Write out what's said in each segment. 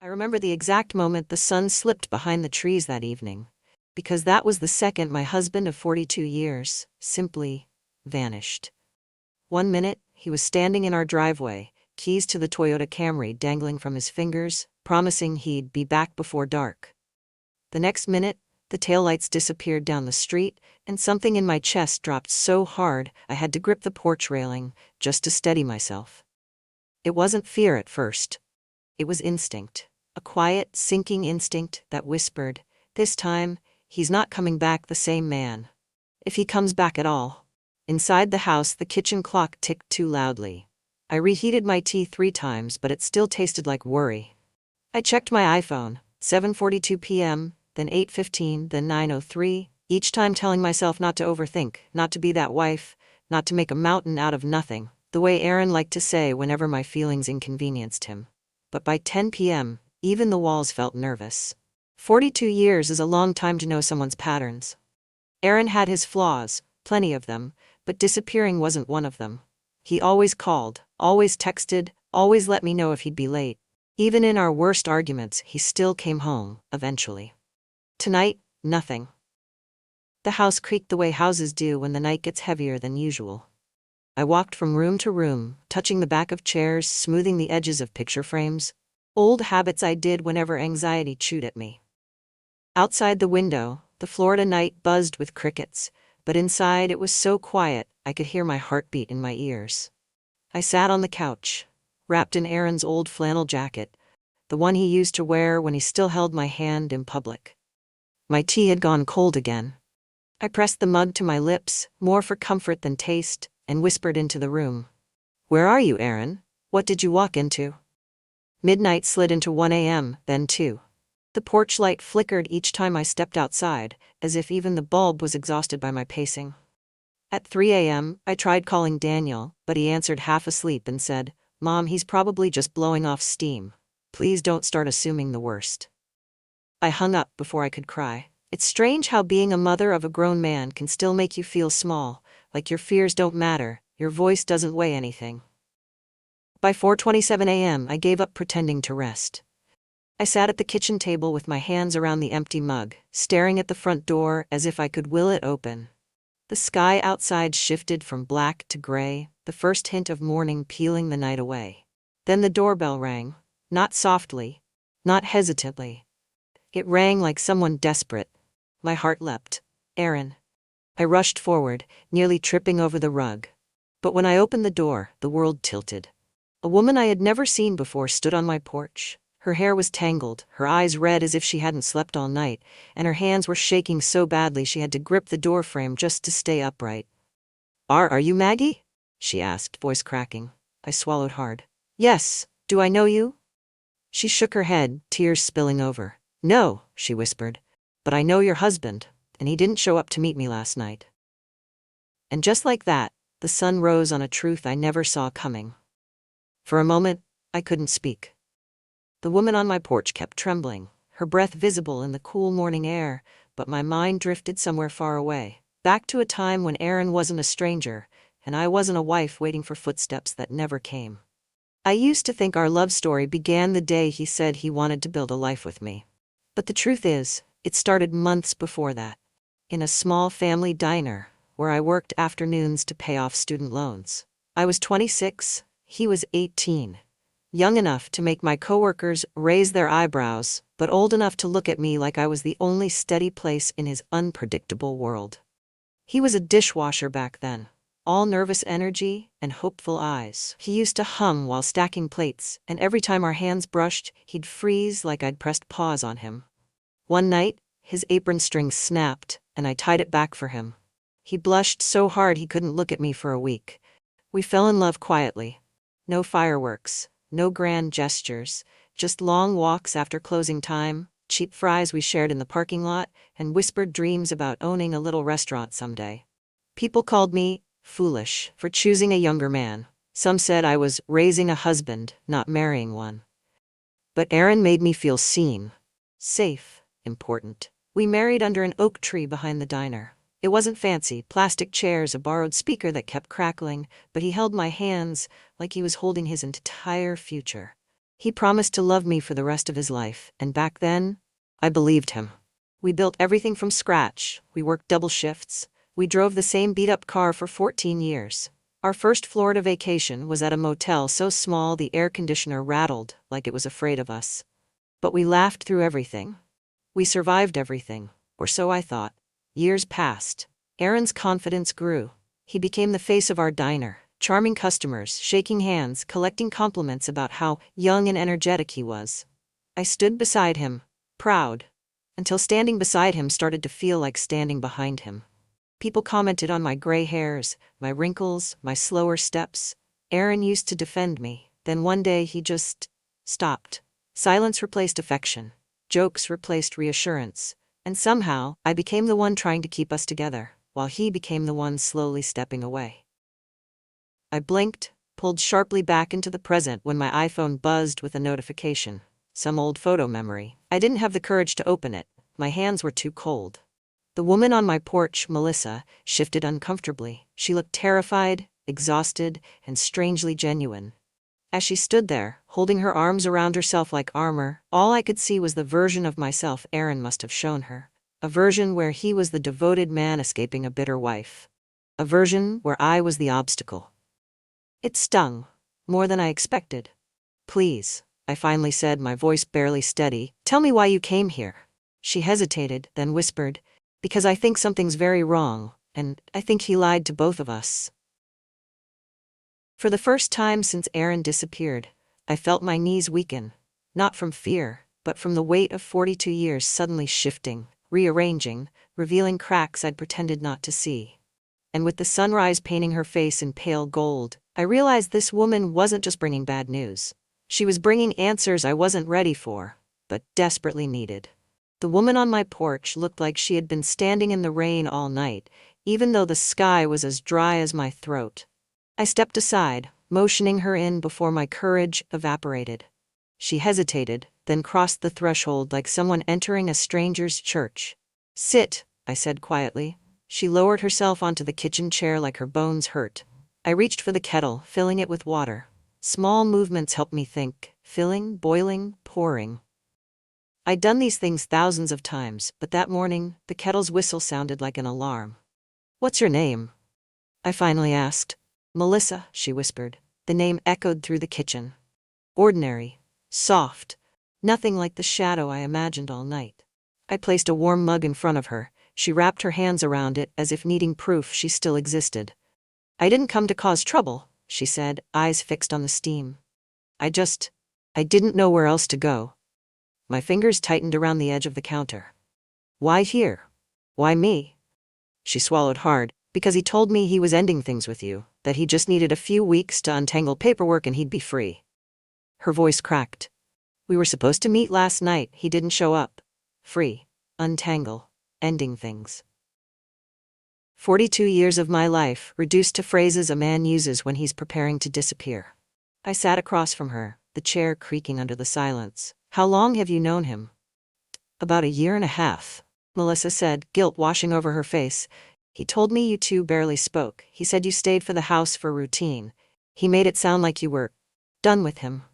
I remember the exact moment the sun slipped behind the trees that evening, because that was the second my husband of 42 years simply vanished. 1 minute, he was standing in our driveway, keys to the Toyota Camry dangling from his fingers, promising he'd be back before dark. The next minute, the taillights disappeared down the street, and something in my chest dropped so hard I had to grip the porch railing just to steady myself. It wasn't fear at first. It was instinct, a quiet, sinking instinct that whispered, "This time, he's not coming back the same man. If he comes back at all." Inside the house, the kitchen clock ticked too loudly. I reheated my tea 3 times, but it still tasted like worry. I checked my iPhone, 7:42 p.m., then 8:15, then 9:03, each time telling myself not to overthink, not to be that wife, not to make a mountain out of nothing, the way Aaron liked to say whenever my feelings inconvenienced him. But by 10 p.m., even the walls felt nervous. 42 years is a long time to know someone's patterns. Aaron had his flaws, plenty of them, but disappearing wasn't one of them. He always called, always texted, always let me know if he'd be late. Even in our worst arguments, he still came home, eventually. Tonight, nothing. The house creaked the way houses do when the night gets heavier than usual. I walked from room to room, touching the back of chairs, smoothing the edges of picture frames. Old habits I did whenever anxiety chewed at me. Outside the window, the Florida night buzzed with crickets, but inside it was so quiet I could hear my heartbeat in my ears. I sat on the couch, wrapped in Aaron's old flannel jacket, the one he used to wear when he still held my hand in public. My tea had gone cold again. I pressed the mug to my lips, more for comfort than taste, and whispered into the room. "Where are you, Aaron? What did you walk into?" Midnight slid into 1 a.m., then 2. The porch light flickered each time I stepped outside, as if even the bulb was exhausted by my pacing. At 3 a.m., I tried calling Daniel, but he answered half asleep and said, "Mom, he's probably just blowing off steam. Please don't start assuming the worst." I hung up before I could cry. It's strange how being a mother of a grown man can still make you feel small, like your fears don't matter, your voice doesn't weigh anything. By 4:27 a.m., I gave up pretending to rest. I sat at the kitchen table with my hands around the empty mug, staring at the front door as if I could will it open. The sky outside shifted from black to gray, the first hint of morning peeling the night away. Then the doorbell rang, not softly, not hesitantly. It rang like someone desperate. My heart leapt. Aaron. I rushed forward, nearly tripping over the rug. But when I opened the door, the world tilted. A woman I had never seen before stood on my porch. Her hair was tangled, her eyes red as if she hadn't slept all night, and her hands were shaking so badly she had to grip the doorframe just to stay upright. Are you Maggie?" she asked, voice cracking. I swallowed hard. "Yes, do I know you?" She shook her head, tears spilling over. "No," she whispered, "but I know your husband, and he didn't show up to meet me last night." And just like that, the sun rose on a truth I never saw coming. For a moment, I couldn't speak. The woman on my porch kept trembling, her breath visible in the cool morning air, but my mind drifted somewhere far away, back to a time when Aaron wasn't a stranger, and I wasn't a wife waiting for footsteps that never came. I used to think our love story began the day he said he wanted to build a life with me. But the truth is, it started months before that, in a small family diner, where I worked afternoons to pay off student loans. I was 26, he was 18. Young enough to make my coworkers raise their eyebrows, but old enough to look at me like I was the only steady place in his unpredictable world. He was a dishwasher back then, all nervous energy and hopeful eyes. He used to hum while stacking plates, and every time our hands brushed, he'd freeze like I'd pressed pause on him. One night, his apron string snapped, and I tied it back for him. He blushed so hard he couldn't look at me for a week. We fell in love quietly. No fireworks. No grand gestures, just long walks after closing time, cheap fries we shared in the parking lot, and whispered dreams about owning a little restaurant someday. People called me foolish for choosing a younger man. Some said I was raising a husband, not marrying one. But Aaron made me feel seen, safe, important. We married under an oak tree behind the diner. It wasn't fancy, plastic chairs, a borrowed speaker that kept crackling, but he held my hands like he was holding his entire future. He promised to love me for the rest of his life, and back then, I believed him. We built everything from scratch, we worked double shifts, we drove the same beat-up car for 14 years. Our first Florida vacation was at a motel so small the air conditioner rattled like it was afraid of us. But we laughed through everything. We survived everything, or so I thought. Years passed. Aaron's confidence grew. He became the face of our diner, charming customers, shaking hands, collecting compliments about how young and energetic he was. I stood beside him, proud, until standing beside him started to feel like standing behind him. People commented on my gray hairs, my wrinkles, my slower steps. Aaron used to defend me. Then one day he just stopped. Silence replaced affection. Jokes replaced reassurance. And somehow, I became the one trying to keep us together, while he became the one slowly stepping away. I blinked, pulled sharply back into the present when my iPhone buzzed with a notification. Some old photo memory. I didn't have the courage to open it. My hands were too cold. The woman on my porch, Melissa, shifted uncomfortably. She looked terrified, exhausted, and strangely genuine. As she stood there, holding her arms around herself like armor, all I could see was the version of myself Aaron must have shown her. A version where he was the devoted man escaping a bitter wife. A version where I was the obstacle. It stung, more than I expected. "Please," I finally said, my voice barely steady, "tell me why you came here." She hesitated, then whispered, "Because I think something's very wrong, and I think he lied to both of us." For the first time since Aaron disappeared, I felt my knees weaken, not from fear, but from the weight of 42 years suddenly shifting, rearranging, revealing cracks I'd pretended not to see. And with the sunrise painting her face in pale gold, I realized this woman wasn't just bringing bad news. She was bringing answers I wasn't ready for, but desperately needed. The woman on my porch looked like she had been standing in the rain all night, even though the sky was as dry as my throat. I stepped aside, motioning her in before my courage evaporated. She hesitated, then crossed the threshold like someone entering a stranger's church. "Sit," I said quietly. She lowered herself onto the kitchen chair like her bones hurt. I reached for the kettle, filling it with water. Small movements helped me think, filling, boiling, pouring. I'd done these things thousands of times, but that morning, the kettle's whistle sounded like an alarm. "What's your name?" I finally asked. "Melissa," she whispered. The name echoed through the kitchen. Ordinary. Soft. Nothing like the shadow I imagined all night. I placed a warm mug in front of her. She wrapped her hands around it as if needing proof she still existed. "I didn't come to cause trouble," she said, eyes fixed on the steam. I didn't know where else to go." My fingers tightened around the edge of the counter. "Why here? Why me?" She swallowed hard. "Because he told me he was ending things with you, that he just needed a few weeks to untangle paperwork and he'd be free." Her voice cracked. "We were supposed to meet last night, he didn't show up. Free. Untangle. Ending things." 42 years of my life, reduced to phrases a man uses when he's preparing to disappear. I sat across from her, the chair creaking under the silence. "How long have you known him?" "About a year and a half," Melissa said, guilt washing over her face. "He told me you two barely spoke. He said you stayed for the house for routine. He made it sound like you were done with him."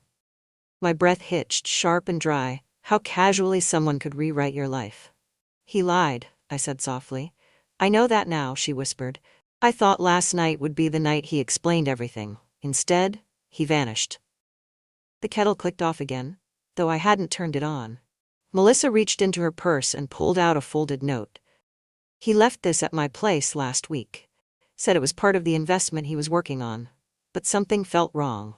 My breath hitched, sharp and dry. How casually someone could rewrite your life. "He lied," I said softly. "I know that now," she whispered. "I thought last night would be the night he explained everything. Instead, he vanished." The kettle clicked off again, though I hadn't turned it on. Melissa reached into her purse and pulled out a folded note. "He left this at my place last week. Said it was part of the investment he was working on. But something felt wrong."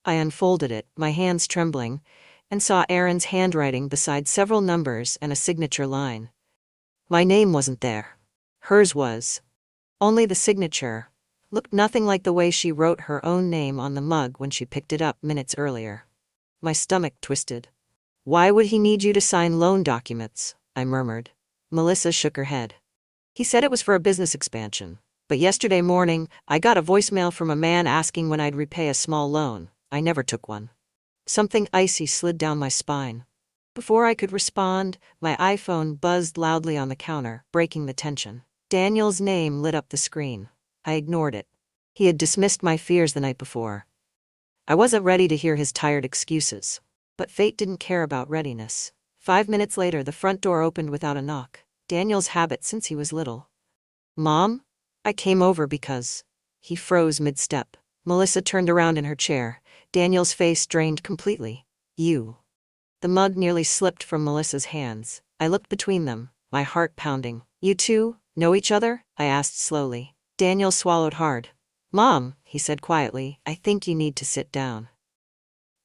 I unfolded it, my hands trembling, and saw Aaron's handwriting beside several numbers and a signature line. My name wasn't there. Hers was. Only the signature. Looked nothing like the way she wrote her own name on the mug when she picked it up minutes earlier. My stomach twisted. "Why would he need you to sign loan documents?" I murmured. Melissa shook her head. "He said it was for a business expansion. But yesterday morning, I got a voicemail from a man asking when I'd repay a small loan. I never took one." Something icy slid down my spine. Before I could respond, my iPhone buzzed loudly on the counter, breaking the tension. Daniel's name lit up the screen. I ignored it. He had dismissed my fears the night before. I wasn't ready to hear his tired excuses. But fate didn't care about readiness. 5 minutes later, the front door opened without a knock. Daniel's habit since he was little. Mom? I came over because... He froze mid-step. Melissa turned around in her chair. Daniel's face drained completely. You. The mug nearly slipped from Melissa's hands. I looked between them, my heart pounding. You two know each other? I asked slowly. Daniel swallowed hard. Mom, he said quietly, I think you need to sit down.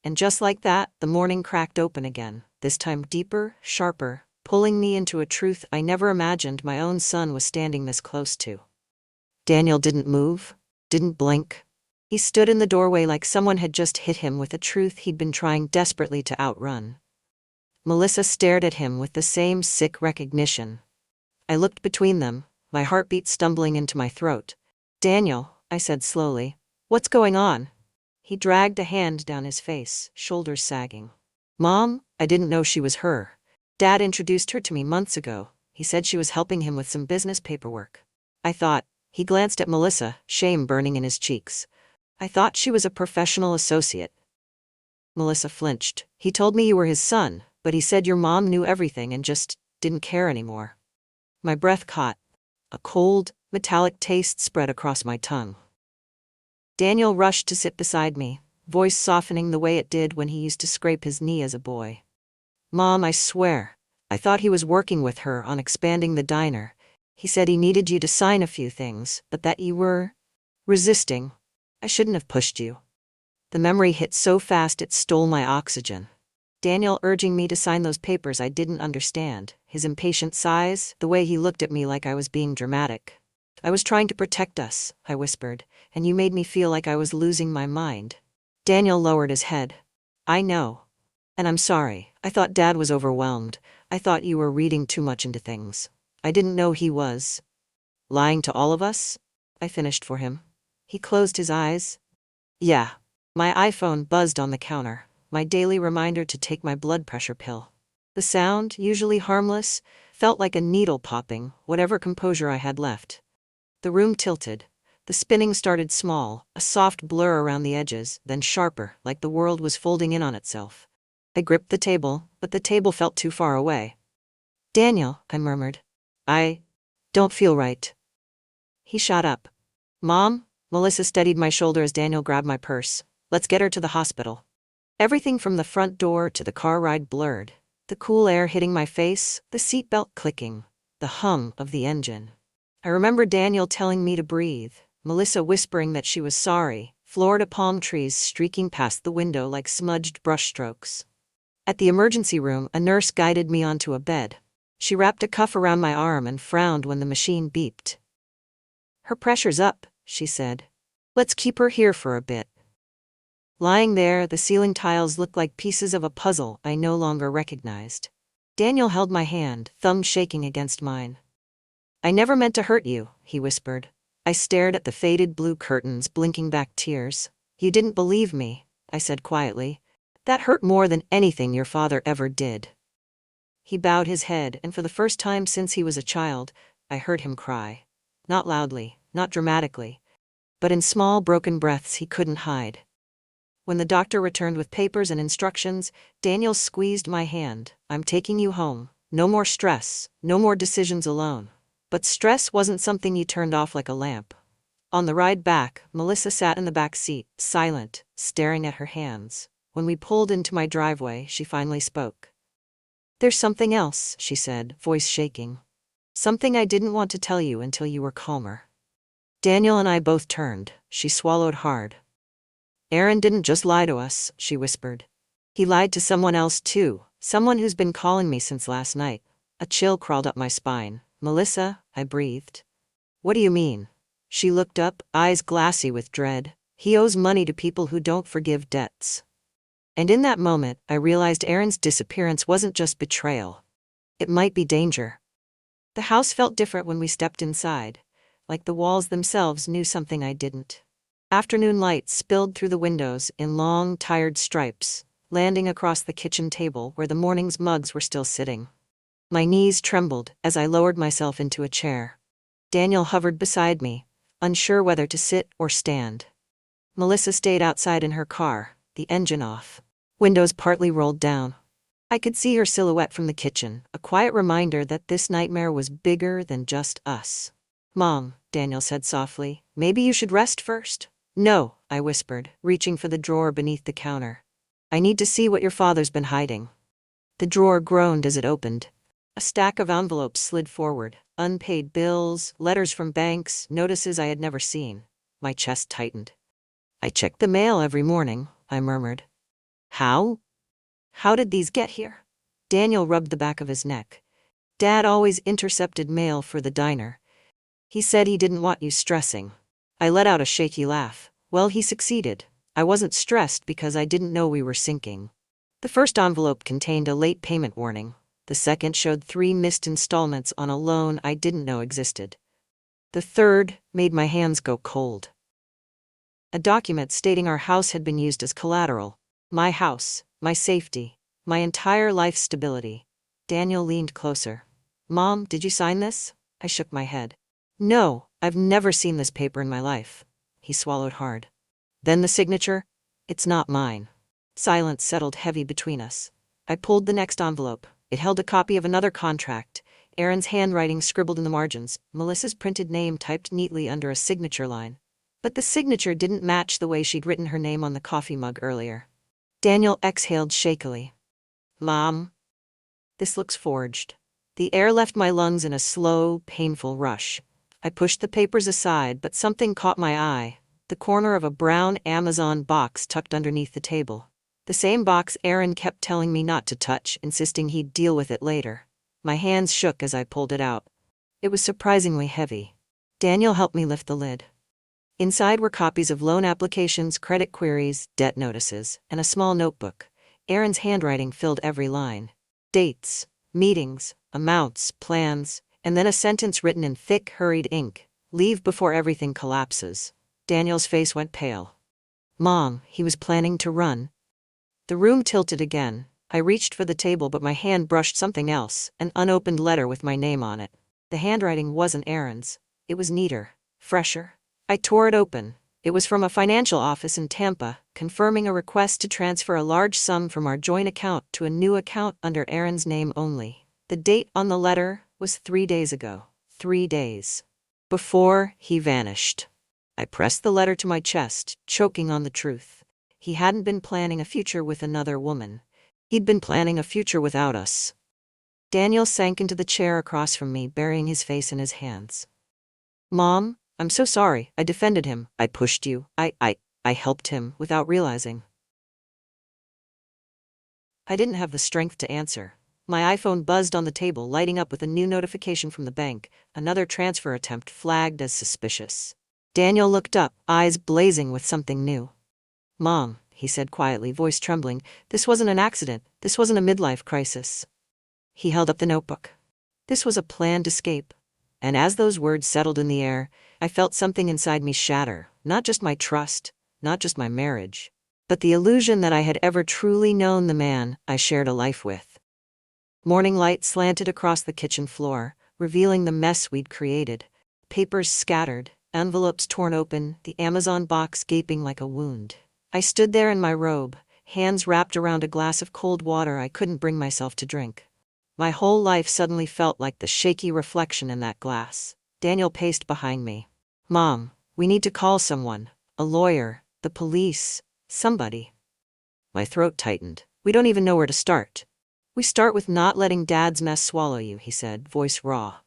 And just like that, the morning cracked open again, this time deeper, sharper, pulling me into a truth I never imagined my own son was standing this close to. Daniel didn't move, didn't blink. He stood in the doorway like someone had just hit him with a truth he'd been trying desperately to outrun. Melissa stared at him with the same sick recognition. I looked between them, my heartbeat stumbling into my throat. Daniel, I said slowly, what's going on? He dragged a hand down his face, shoulders sagging. Mom, I didn't know she was her. Dad introduced her to me months ago. He said she was helping him with some business paperwork. I thought, he glanced at Melissa, shame burning in his cheeks. I thought she was a professional associate. Melissa flinched. He told me you were his son, but he said your mom knew everything and just didn't care anymore. My breath caught. A cold, metallic taste spread across my tongue. Daniel rushed to sit beside me, voice softening the way it did when he used to scrape his knee as a boy. Mom, I swear, I thought he was working with her on expanding the diner. He said he needed you to sign a few things, but that you were resisting. I shouldn't have pushed you. The memory hit so fast it stole my oxygen. Daniel urging me to sign those papers I didn't understand, his impatient sighs, the way he looked at me like I was being dramatic. I was trying to protect us, I whispered, and you made me feel like I was losing my mind. Daniel lowered his head. I know. And I'm sorry, I thought Dad was overwhelmed. I thought you were reading too much into things. I didn't know he was lying to all of us. I finished for him. He closed his eyes. Yeah. My iPhone buzzed on the counter, my daily reminder to take my blood pressure pill. The sound, usually harmless, felt like a needle popping, whatever composure I had left. The room tilted. The spinning started small, a soft blur around the edges, then sharper, like the world was folding in on itself. I gripped the table, but the table felt too far away. Daniel, I murmured. I don't feel right. He shot up. Mom? Melissa steadied my shoulder as Daniel grabbed my purse. Let's get her to the hospital. Everything from the front door to the car ride blurred. The cool air hitting my face, the seatbelt clicking, the hum of the engine. I remember Daniel telling me to breathe, Melissa whispering that she was sorry, Florida palm trees streaking past the window like smudged brushstrokes. At the emergency room, a nurse guided me onto a bed. She wrapped a cuff around my arm and frowned when the machine beeped. Her pressure's up, she said. Let's keep her here for a bit. Lying there, the ceiling tiles looked like pieces of a puzzle I no longer recognized. Daniel held my hand, thumb shaking against mine. I never meant to hurt you, he whispered. I stared at the faded blue curtains, blinking back tears. You didn't believe me, I said quietly. That hurt more than anything your father ever did. He bowed his head, and for the first time since he was a child, I heard him cry. Not loudly, not dramatically, but in small broken breaths he couldn't hide. When the doctor returned with papers and instructions, Daniel squeezed my hand. I'm taking you home. No more stress, no more decisions alone. But stress wasn't something you turned off like a lamp. On the ride back, Melissa sat in the back seat, silent, staring at her hands. When we pulled into my driveway, she finally spoke. There's something else, she said, voice shaking. Something I didn't want to tell you until you were calmer. Daniel and I both turned. She swallowed hard. Aaron didn't just lie to us, she whispered. He lied to someone else too, someone who's been calling me since last night. A chill crawled up my spine. Melissa, I breathed. What do you mean? She looked up, eyes glassy with dread. He owes money to people who don't forgive debts. And in that moment, I realized Aaron's disappearance wasn't just betrayal. It might be danger. The house felt different when we stepped inside, like the walls themselves knew something I didn't. Afternoon light spilled through the windows in long, tired stripes, landing across the kitchen table where the morning's mugs were still sitting. My knees trembled as I lowered myself into a chair. Daniel hovered beside me, unsure whether to sit or stand. Melissa stayed outside in her car, the engine off. Windows partly rolled down. I could see her silhouette from the kitchen, a quiet reminder that this nightmare was bigger than just us. "Mom," Daniel said softly, "maybe you should rest first?" "No," I whispered, reaching for the drawer beneath the counter. "I need to see what your father's been hiding." The drawer groaned as it opened. A stack of envelopes slid forward, unpaid bills, letters from banks, notices I had never seen. My chest tightened. "I check the mail every morning," I murmured. "How? How did these get here?" Daniel rubbed the back of his neck. "Dad always intercepted mail for the diner. He said he didn't want you stressing." I let out a shaky laugh. Well, he succeeded. I wasn't stressed because I didn't know we were sinking. The first envelope contained a late payment warning. The second showed 3 missed installments on a loan I didn't know existed. The third made my hands go cold. A document stating our house had been used as collateral. My house, my safety, my entire life stability. Daniel leaned closer. "Mom, did you sign this?" I shook my head. "No, I've never seen this paper in my life." He swallowed hard. "Then the signature? It's not mine." Silence settled heavy between us. I pulled the next envelope. It held a copy of another contract. Aaron's handwriting scribbled in the margins, Melissa's printed name typed neatly under a signature line. But the signature didn't match the way she'd written her name on the coffee mug earlier. Daniel exhaled shakily. "Mom, this looks forged." The air left my lungs in a slow, painful rush. I pushed the papers aside, but something caught my eye. The corner of a brown Amazon box tucked underneath the table. The same box Aaron kept telling me not to touch, insisting he'd deal with it later. My hands shook as I pulled it out. It was surprisingly heavy. Daniel helped me lift the lid. Inside were copies of loan applications, credit queries, debt notices, and a small notebook. Aaron's handwriting filled every line. Dates, meetings, amounts, plans, and then a sentence written in thick, hurried ink. "Leave before everything collapses." Daniel's face went pale. "Mom, he was planning to run." The room tilted again. I reached for the table, but my hand brushed something else, an unopened letter with my name on it. The handwriting wasn't Aaron's. It was neater, fresher. I tore it open. It was from a financial office in Tampa, confirming a request to transfer a large sum from our joint account to a new account under Aaron's name only. The date on the letter was 3 days ago. 3 days. Before he vanished. I pressed the letter to my chest, choking on the truth. He hadn't been planning a future with another woman. He'd been planning a future without us. Daniel sank into the chair across from me, burying his face in his hands. "Mom, I'm so sorry. I defended him. I pushed you. I helped him without realizing." I didn't have the strength to answer. My iPhone buzzed on the table, lighting up with a new notification from the bank. Another transfer attempt flagged as suspicious. Daniel looked up, eyes blazing with something new. "Mom," he said quietly, voice trembling, "this wasn't an accident. This wasn't a midlife crisis." He held up the notebook. This was a planned escape. And as those words settled in the air, I felt something inside me shatter. Not just my trust, not just my marriage, but the illusion that I had ever truly known the man I shared a life with. Morning light slanted across the kitchen floor, revealing the mess we'd created. Papers scattered, envelopes torn open, the Amazon box gaping like a wound. I stood there in my robe, hands wrapped around a glass of cold water I couldn't bring myself to drink. My whole life suddenly felt like the shaky reflection in that glass. Daniel paced behind me. "Mom, we need to call someone. A lawyer, the police, somebody." My throat tightened. "We don't even know where to start." "We start with not letting Dad's mess swallow you," he said, voice raw.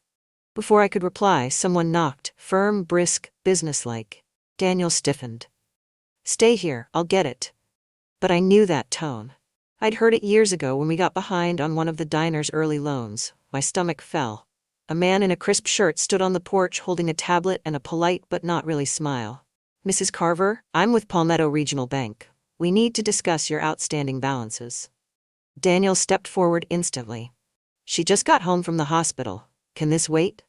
Before I could reply, someone knocked, firm, brisk, businesslike. Daniel stiffened. "Stay here, I'll get it." But I knew that tone. I'd heard it years ago when we got behind on one of the diner's early loans. My stomach fell. A man in a crisp shirt stood on the porch holding a tablet and a polite but not really smile. "Mrs. Carver, I'm with Palmetto Regional Bank. We need to discuss your outstanding balances." Daniel stepped forward instantly. "She just got home from the hospital. Can this wait?"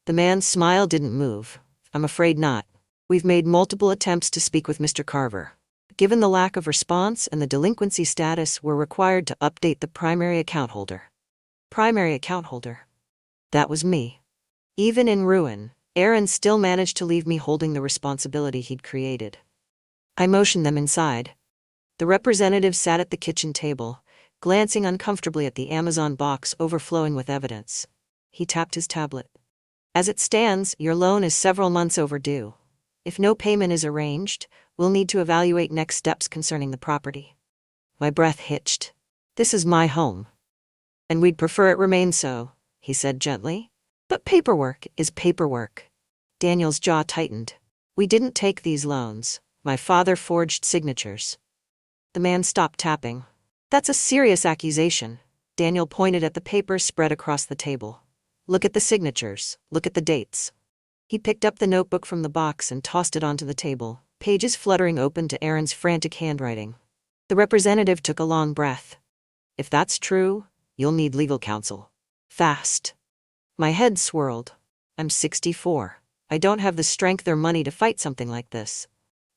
The man's smile didn't move. "I'm afraid not. We've made multiple attempts to speak with Mr. Carver. Given the lack of response and the delinquency status, we're required to update the primary account holder." Primary account holder. That was me. Even in ruin, Aaron still managed to leave me holding the responsibility he'd created. I motioned them inside. The representative sat at the kitchen table, glancing uncomfortably at the Amazon box overflowing with evidence. He tapped his tablet. As it stands, your loan is several months overdue. If no payment is arranged, we'll need to evaluate next steps concerning the property. My breath hitched. This is my home. And we'd prefer it remain so, he said gently. But paperwork is paperwork. Daniel's jaw tightened. We didn't take these loans. My father forged signatures. The man stopped tapping. That's a serious accusation. Daniel pointed at the papers spread across the table. Look at the signatures. Look at the dates. He picked up the notebook from the box and tossed it onto the table, pages fluttering open to Aaron's frantic handwriting. The representative took a long breath. If that's true, you'll need legal counsel. Fast. My head swirled. I'm 64. I don't have the strength or money to fight something like this.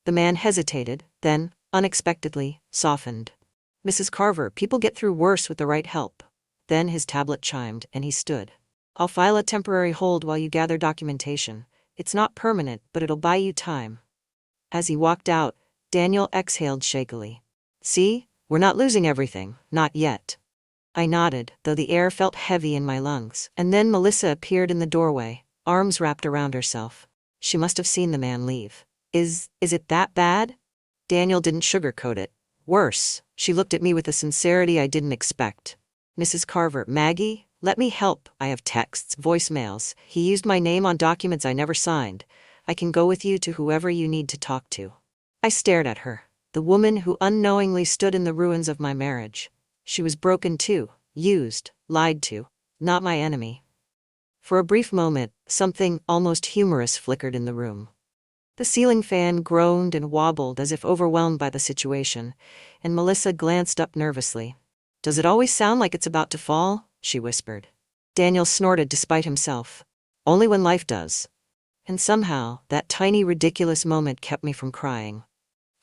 The man hesitated, then, unexpectedly, softened. Mrs. Carver, people get through worse with the right help. Then his tablet chimed, and he stood. I'll file a temporary hold while you gather documentation. It's not permanent, but it'll buy you time. As he walked out, Daniel exhaled shakily. See, we're not losing everything, not yet. I nodded, though the air felt heavy in my lungs, and then Melissa appeared in the doorway, arms wrapped around herself. She must have seen the man leave. Is it that bad? Daniel didn't sugarcoat it. Worse, she looked at me with a sincerity I didn't expect. Mrs. Carver, Maggie, let me help. I have texts, voicemails. He used my name on documents I never signed. I can go with you to whoever you need to talk to. I stared at her, the woman who unknowingly stood in the ruins of my marriage. She was broken too, used, lied to, not my enemy. For a brief moment, something almost humorous flickered in the room. The ceiling fan groaned and wobbled as if overwhelmed by the situation, and Melissa glanced up nervously. Does it always sound like it's about to fall? She whispered. Daniel snorted despite himself. Only when life does. And somehow, that tiny ridiculous moment kept me from crying.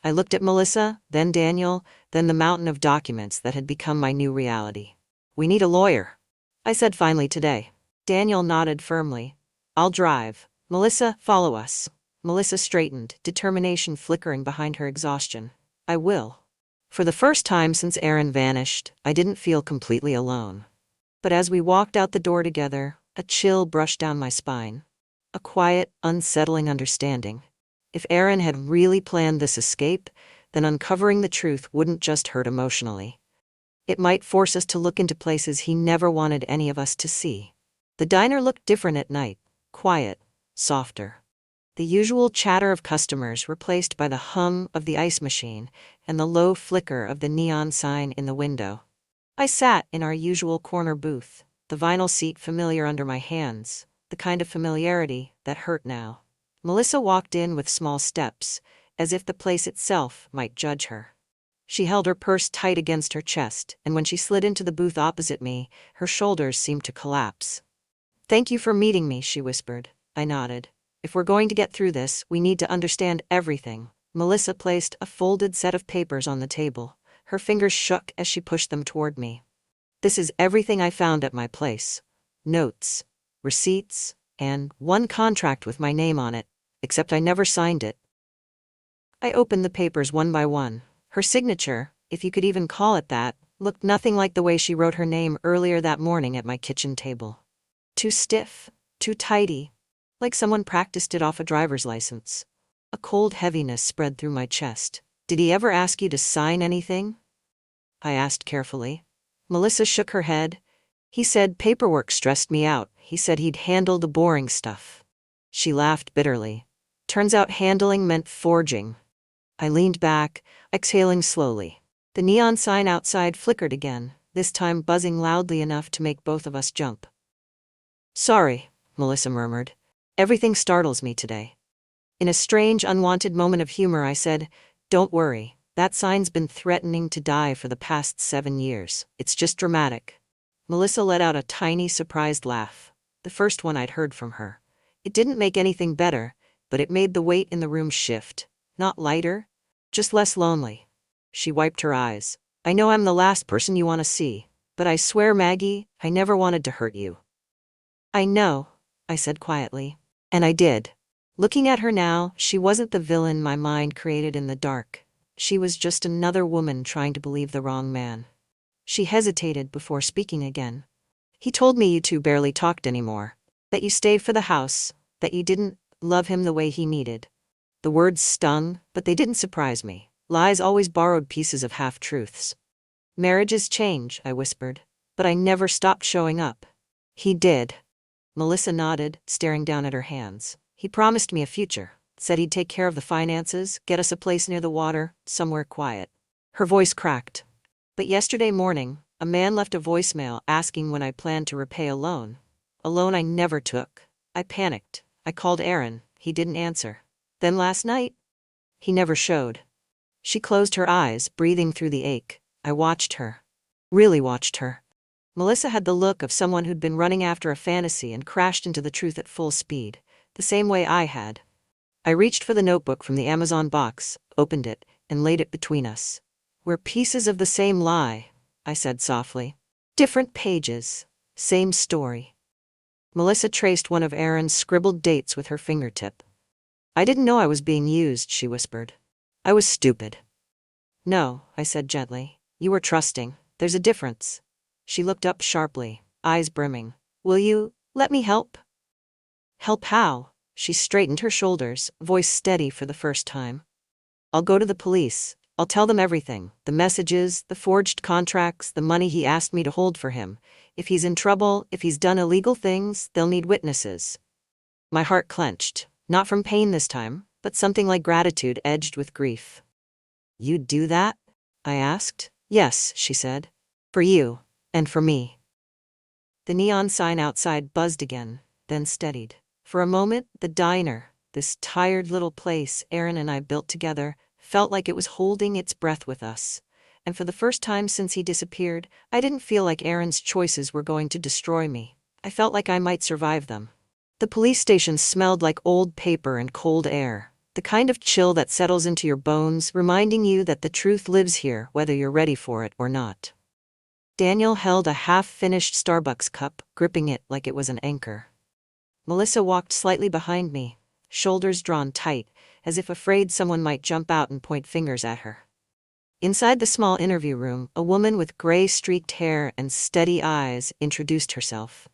I looked at Melissa, then Daniel, then the mountain of documents that had become my new reality. We need a lawyer, I said finally today. Daniel nodded firmly. I'll drive. Melissa, follow us. Melissa straightened, determination flickering behind her exhaustion. I will. For the first time since Aaron vanished, I didn't feel completely alone. But as we walked out the door together, a chill brushed down my spine. A quiet, unsettling understanding. If Aaron had really planned this escape, then uncovering the truth wouldn't just hurt emotionally. It might force us to look into places he never wanted any of us to see. The diner looked different at night, quiet, softer. The usual chatter of customers replaced by the hum of the ice machine and the low flicker of the neon sign in the window. I sat in our usual corner booth, the vinyl seat familiar under my hands, the kind of familiarity that hurt now. Melissa walked in with small steps, as if the place itself might judge her. She held her purse tight against her chest, and when she slid into the booth opposite me, her shoulders seemed to collapse. Thank you for meeting me, she whispered. I nodded. If we're going to get through this, we need to understand everything. Melissa placed a folded set of papers on the table. Her fingers shook as she pushed them toward me. This is everything I found at my place. Notes, receipts, and one contract with my name on it, except I never signed it. I opened the papers one by one. Her signature, if you could even call it that, looked nothing like the way she wrote her name earlier that morning at my kitchen table. Too stiff, too tidy, like someone practiced it off a driver's license. A cold heaviness spread through my chest. Did he ever ask you to sign anything? I asked carefully. Melissa shook her head. He said paperwork stressed me out. He said he'd handle the boring stuff. She laughed bitterly. Turns out handling meant forging. I leaned back, exhaling slowly. The neon sign outside flickered again, this time buzzing loudly enough to make both of us jump. Sorry, Melissa murmured. Everything startles me today. In a strange, unwanted moment of humor, I said, Don't worry, that sign's been threatening to die for the past 7 years. It's just dramatic. Melissa let out a tiny, surprised laugh, the first one I'd heard from her. It didn't make anything better, but it made the weight in the room shift. Not lighter, just less lonely. She wiped her eyes. I know I'm the last person you want to see, but I swear, Maggie, I never wanted to hurt you. I know, I said quietly. And I did. Looking at her now, she wasn't the villain my mind created in the dark. She was just another woman trying to believe the wrong man. She hesitated before speaking again. He told me you two barely talked anymore. That you stayed for the house. That you didn't love him the way he needed. The words stung, but they didn't surprise me. Lies always borrowed pieces of half-truths. Marriages change, I whispered. But I never stopped showing up. He did. Melissa nodded, staring down at her hands. He promised me a future. Said he'd take care of the finances, get us a place near the water, somewhere quiet. Her voice cracked. But yesterday morning, a man left a voicemail asking when I planned to repay a loan. A loan I never took. I panicked. I called Aaron. He didn't answer. Then last night, he never showed. She closed her eyes, breathing through the ache. I watched her. Really watched her. Melissa had the look of someone who'd been running after a fantasy and crashed into the truth at full speed, the same way I had. I reached for the notebook from the Amazon box, opened it, and laid it between us. We're pieces of the same lie, I said softly. Different pages, same story. Melissa traced one of Aaron's scribbled dates with her fingertip. I didn't know I was being used, she whispered. I was stupid. No, I said gently. You were trusting. There's a difference. She looked up sharply, eyes brimming. Will you let me help? Help how? She straightened her shoulders, voice steady for the first time. I'll go to the police. I'll tell them everything. The messages, the forged contracts, the money he asked me to hold for him. If he's in trouble, if he's done illegal things, they'll need witnesses. My heart clenched, not from pain this time, but something like gratitude edged with grief. You'd do that? I asked. Yes, she said. For you, and for me. The neon sign outside buzzed again, then steadied. For a moment, the diner, this tired little place Aaron and I built together, felt like it was holding its breath with us. And for the first time since he disappeared, I didn't feel like Aaron's choices were going to destroy me. I felt like I might survive them. The police station smelled like old paper and cold air, the kind of chill that settles into your bones, reminding you that the truth lives here, whether you're ready for it or not. Daniel held a half-finished Starbucks cup, gripping it like it was an anchor. Melissa walked slightly behind me, shoulders drawn tight, as if afraid someone might jump out and point fingers at her. Inside the small interview room, a woman with gray-streaked hair and steady eyes introduced herself.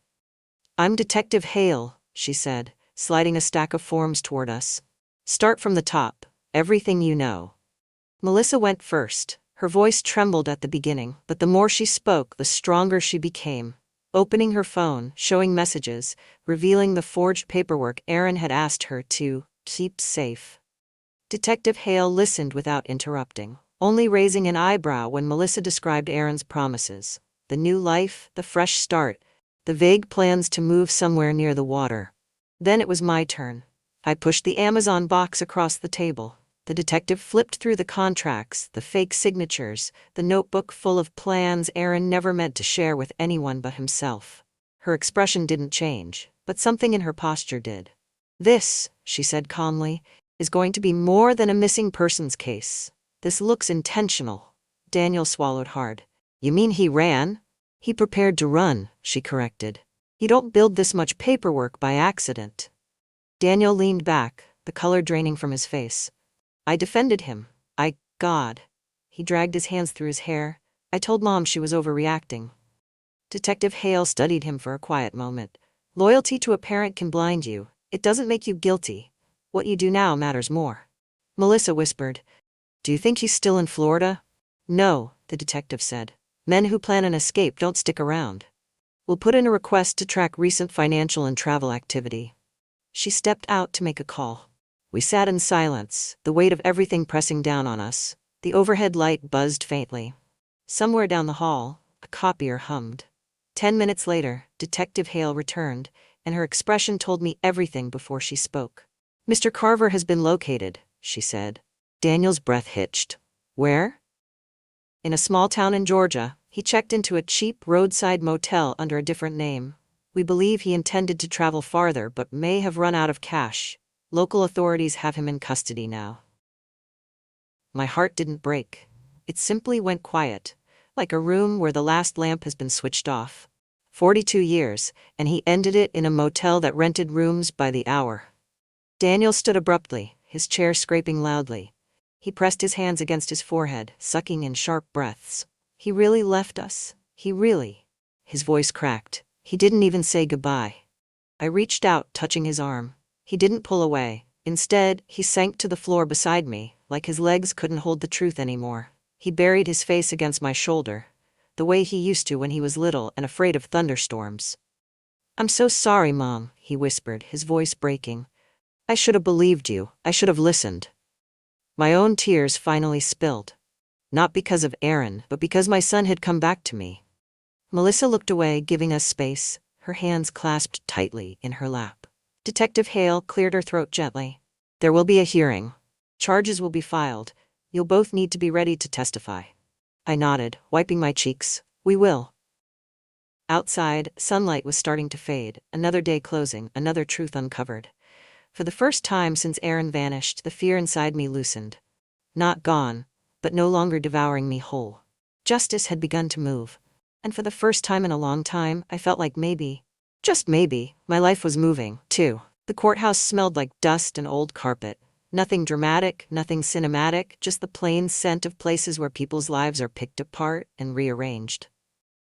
I'm Detective Hale, she said, sliding a stack of forms toward us. Start from the top, everything you know. Melissa went first. Her voice trembled at the beginning, but the more she spoke, the stronger she became. Opening her phone, showing messages, revealing the forged paperwork Aaron had asked her to keep safe. Detective Hale listened without interrupting, only raising an eyebrow when Melissa described Aaron's promises. The new life, the fresh start, the vague plans to move somewhere near the water. Then it was my turn. I pushed the Amazon box across the table. The detective flipped through the contracts, the fake signatures, the notebook full of plans Aaron never meant to share with anyone but himself. Her expression didn't change, but something in her posture did. This, she said calmly, is going to be more than a missing persons case. This looks intentional. Daniel swallowed hard. You mean he ran? He prepared to run, she corrected. You don't build this much paperwork by accident. Daniel leaned back, the color draining from his face. I defended him. God. He dragged his hands through his hair. I told Mom she was overreacting. Detective Hale studied him for a quiet moment. Loyalty to a parent can blind you. It doesn't make you guilty. What you do now matters more. Melissa whispered. Do you think he's still in Florida? No, the detective said. Men who plan an escape don't stick around. We'll put in a request to track recent financial and travel activity. She stepped out to make a call. We sat in silence, the weight of everything pressing down on us. The overhead light buzzed faintly. Somewhere down the hall, a copier hummed. 10 minutes later, Detective Hale returned, and her expression told me everything before she spoke. Mr. Carver has been located, she said. Daniel's breath hitched. Where? In a small town in Georgia. He checked into a cheap roadside motel under a different name. We believe he intended to travel farther but may have run out of cash. Local authorities have him in custody now. My heart didn't break. It simply went quiet, like a room where the last lamp has been switched off. 42 years, and he ended it in a motel that rented rooms by the hour. Daniel stood abruptly, his chair scraping loudly. He pressed his hands against his forehead, sucking in sharp breaths. He really left us? He really? His voice cracked. He didn't even say goodbye. I reached out, touching his arm. He didn't pull away. Instead, he sank to the floor beside me, like his legs couldn't hold the truth anymore. He buried his face against my shoulder, the way he used to when he was little and afraid of thunderstorms. "I'm so sorry, Mom," he whispered, his voice breaking. "I should have believed you. I should have listened." My own tears finally spilled. Not because of Aaron, but because my son had come back to me. Melissa looked away, giving us space, her hands clasped tightly in her lap. Detective Hale cleared her throat gently. "There will be a hearing. Charges will be filed. You'll both need to be ready to testify." I nodded, wiping my cheeks. "We will." Outside, sunlight was starting to fade, another day closing, another truth uncovered. For the first time since Aaron vanished, the fear inside me loosened. Not gone, but no longer devouring me whole. Justice had begun to move. And for the first time in a long time, I felt like maybe, just maybe, my life was moving, too. The courthouse smelled like dust and old carpet. Nothing dramatic, nothing cinematic, just the plain scent of places where people's lives are picked apart and rearranged.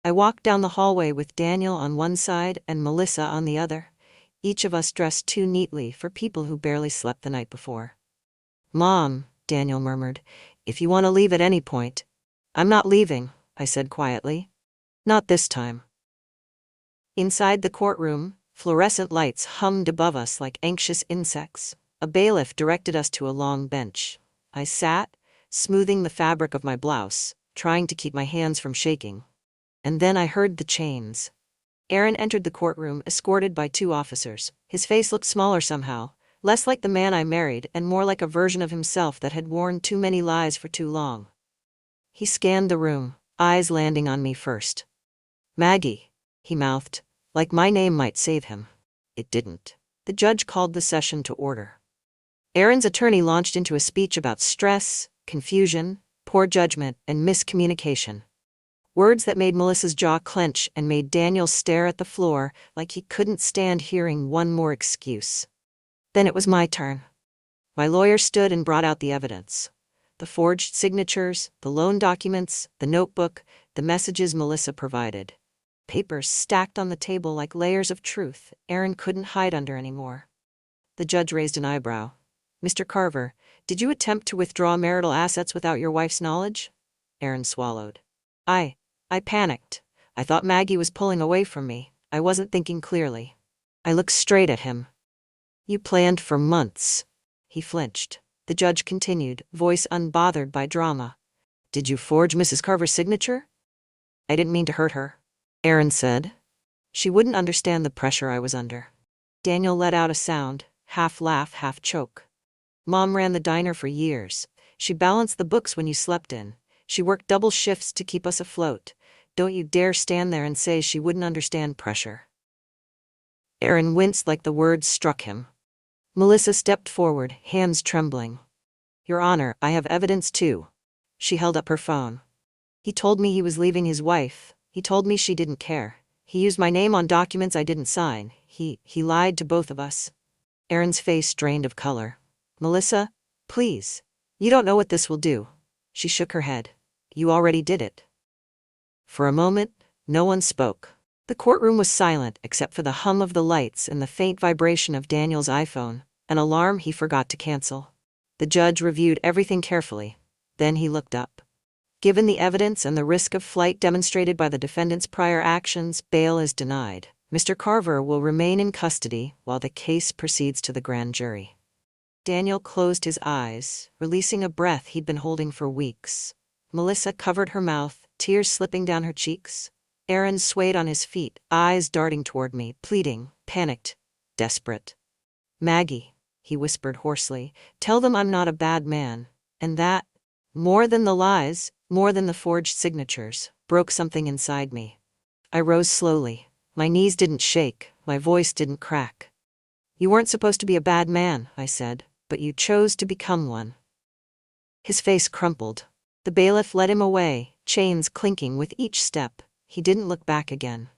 I walked down the hallway with Daniel on one side and Melissa on the other, each of us dressed too neatly for people who barely slept the night before. "Mom," Daniel murmured, "if you want to leave at any point." "I'm not leaving," I said quietly. "Not this time." Inside the courtroom, fluorescent lights hummed above us like anxious insects. A bailiff directed us to a long bench. I sat, smoothing the fabric of my blouse, trying to keep my hands from shaking. And then I heard the chains. Aaron entered the courtroom, escorted by 2 officers. His face looked smaller somehow, less like the man I married and more like a version of himself that had worn too many lies for too long. He scanned the room, eyes landing on me first. "Maggie," he mouthed, like my name might save him. It didn't. The judge called the session to order. Aaron's attorney launched into a speech about stress, confusion, poor judgment, and miscommunication. Words that made Melissa's jaw clench and made Daniel stare at the floor like he couldn't stand hearing one more excuse. Then it was my turn. My lawyer stood and brought out the evidence. The forged signatures, the loan documents, the notebook, the messages Melissa provided. Papers stacked on the table like layers of truth Aaron couldn't hide under anymore. The judge raised an eyebrow. "Mr. Carver, did you attempt to withdraw marital assets without your wife's knowledge?" Aaron swallowed. I panicked. I thought Maggie was pulling away from me. I wasn't thinking clearly. I looked straight at him. "You planned for months." He flinched. The judge continued, voice unbothered by drama. "Did you forge Mrs. Carver's signature?" "I didn't mean to hurt her," Aaron said. "She wouldn't understand the pressure I was under." Daniel let out a sound, half laugh, half choke. "Mom ran the diner for years. She balanced the books when you slept in. She worked double shifts to keep us afloat. Don't you dare stand there and say she wouldn't understand pressure." Aaron winced like the words struck him. Melissa stepped forward, hands trembling. "Your Honor, I have evidence too." She held up her phone. "He told me he was leaving his wife. He told me she didn't care. He used my name on documents I didn't sign. He lied to both of us." Aaron's face drained of color. "Melissa, please. You don't know what this will do." She shook her head. "You already did it." For a moment, no one spoke. The courtroom was silent except for the hum of the lights and the faint vibration of Daniel's iPhone, an alarm he forgot to cancel. The judge reviewed everything carefully. Then he looked up. "Given the evidence and the risk of flight demonstrated by the defendant's prior actions, bail is denied. Mr. Carver will remain in custody while the case proceeds to the grand jury." Daniel closed his eyes, releasing a breath he'd been holding for weeks. Melissa covered her mouth, tears slipping down her cheeks. Aaron swayed on his feet, eyes darting toward me, pleading, panicked, desperate. "Maggie," he whispered hoarsely, "tell them I'm not a bad man, and that, more than the lies, more than the forged signatures, broke something inside me." I rose slowly. My knees didn't shake, my voice didn't crack. "You weren't supposed to be a bad man," I said, "but you chose to become one." His face crumpled. The bailiff led him away, chains clinking with each step. He didn't look back again.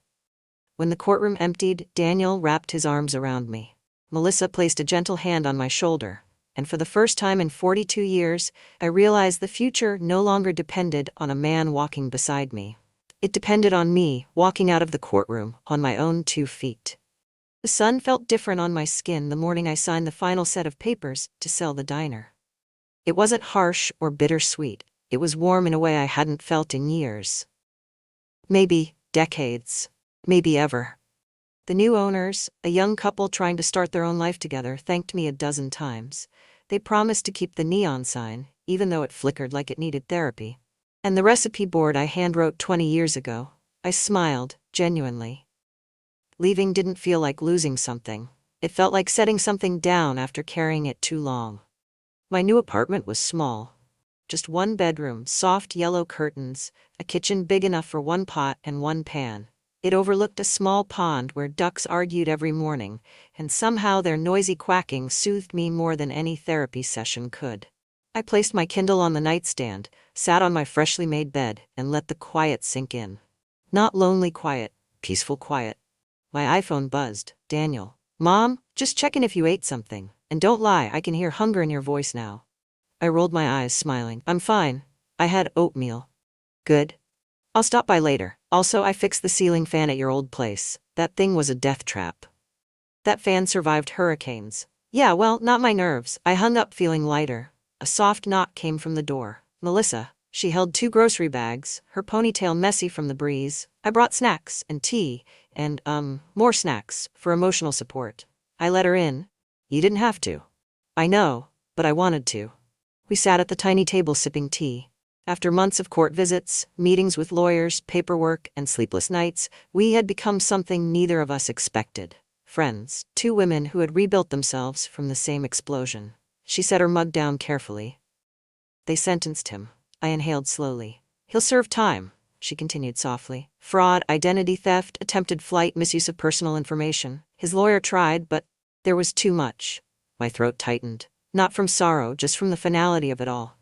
When the courtroom emptied, Daniel wrapped his arms around me. Melissa placed a gentle hand on my shoulder, and for the first time in 42 years, I realized the future no longer depended on a man walking beside me. It depended on me walking out of the courtroom on my own 2 feet. The sun felt different on my skin the morning I signed the final set of papers to sell the diner. It wasn't harsh or bittersweet. It was warm in a way I hadn't felt in years. Maybe decades. Maybe ever. The new owners, a young couple trying to start their own life together, thanked me a dozen times. They promised to keep the neon sign, even though it flickered like it needed therapy. And the recipe board I handwrote 20 years ago, I smiled, genuinely. Leaving didn't feel like losing something. It felt like setting something down after carrying it too long. My new apartment was small. Just 1 bedroom, soft yellow curtains, a kitchen big enough for 1 pot and 1 pan. It overlooked a small pond where ducks argued every morning, and somehow their noisy quacking soothed me more than any therapy session could. I placed my Kindle on the nightstand, sat on my freshly made bed, and let the quiet sink in. Not lonely quiet, peaceful quiet. My iPhone buzzed. Daniel. Mom, just checking if you ate something. And don't lie, I can hear hunger in your voice now. I rolled my eyes, smiling. I'm fine. I had oatmeal. Good. I'll stop by later. Also, I fixed the ceiling fan at your old place. That thing was a death trap. That fan survived hurricanes. Yeah, well, not my nerves. I hung up feeling lighter. A soft knock came from the door. Melissa. She held 2 grocery bags, her ponytail messy from the breeze. I brought snacks and tea and, more snacks for emotional support. I let her in. You didn't have to. I know, but I wanted to. We sat at the tiny table sipping tea. After months of court visits, meetings with lawyers, paperwork, and sleepless nights, we had become something neither of us expected. Friends, 2 women who had rebuilt themselves from the same explosion. She set her mug down carefully. They sentenced him. I inhaled slowly. He'll serve time, she continued softly. Fraud, identity theft, attempted flight, misuse of personal information. His lawyer tried, but there was too much. My throat tightened. Not from sorrow, just from the finality of it all.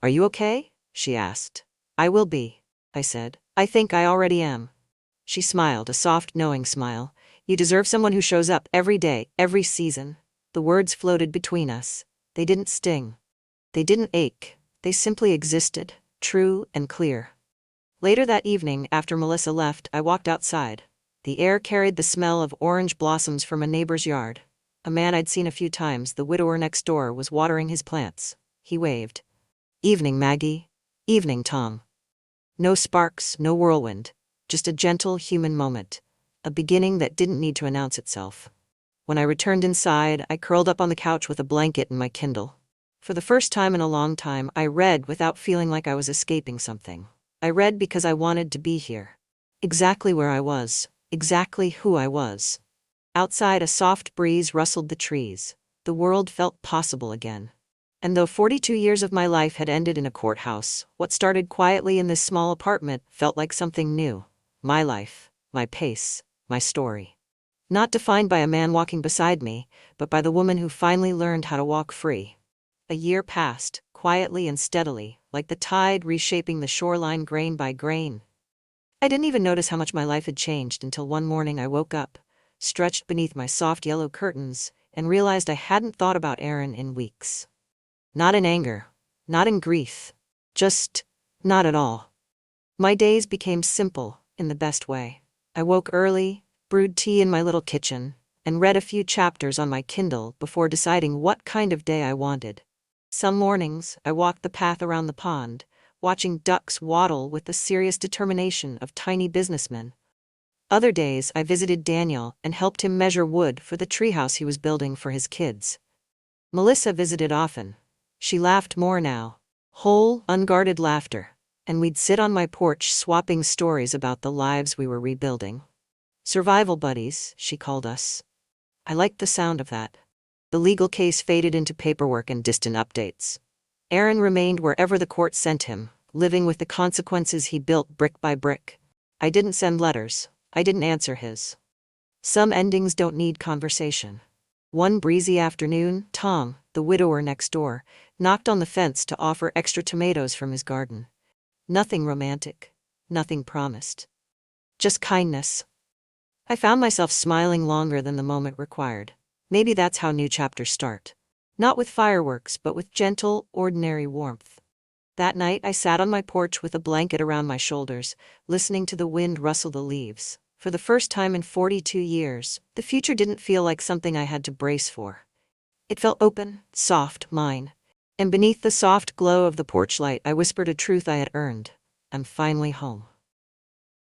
Are you okay? She asked. I will be, I said. I think I already am. She smiled, a soft, knowing smile. You deserve someone who shows up every day, every season. The words floated between us. They didn't sting. They didn't ache. They simply existed, true and clear. Later that evening, after Melissa left, I walked outside. The air carried the smell of orange blossoms from a neighbor's yard. A man I'd seen a few times, the widower next door, was watering his plants. He waved. Evening, Maggie. Evening, Tom. No sparks, no whirlwind. Just a gentle human moment. A beginning that didn't need to announce itself. When I returned inside, I curled up on the couch with a blanket and my Kindle. For the first time in a long time, I read without feeling like I was escaping something. I read because I wanted to be here. Exactly where I was. Exactly who I was. Outside, a soft breeze rustled the trees. The world felt possible again. And though 42 years of my life had ended in a courthouse, what started quietly in this small apartment felt like something new. My life, my pace, my story. Not defined by a man walking beside me, but by the woman who finally learned how to walk free. A year passed, quietly and steadily, like the tide reshaping the shoreline grain by grain. I didn't even notice how much my life had changed until one morning I woke up, stretched beneath my soft yellow curtains, and realized I hadn't thought about Aaron in weeks. Not in anger, not in grief, just not at all. My days became simple, in the best way. I woke early, brewed tea in my little kitchen, and read a few chapters on my Kindle before deciding what kind of day I wanted. Some mornings, I walked the path around the pond, watching ducks waddle with the serious determination of tiny businessmen. Other days, I visited Daniel and helped him measure wood for the treehouse he was building for his kids. Melissa visited often. She laughed more now. Whole, unguarded laughter. And we'd sit on my porch swapping stories about the lives we were rebuilding. Survival buddies, she called us. I liked the sound of that. The legal case faded into paperwork and distant updates. Aaron remained wherever the court sent him, living with the consequences he built brick by brick. I didn't send letters. I didn't answer his. Some endings don't need conversation. One breezy afternoon, Tom, the widower next door, knocked on the fence to offer extra tomatoes from his garden. Nothing romantic. Nothing promised. Just kindness. I found myself smiling longer than the moment required. Maybe that's how new chapters start. Not with fireworks, but with gentle, ordinary warmth. That night, I sat on my porch with a blanket around my shoulders, listening to the wind rustle the leaves. For the first time in 42 years, the future didn't feel like something I had to brace for. It felt open, soft, mine. And beneath the soft glow of the porch light, I whispered a truth I had earned. I'm finally home.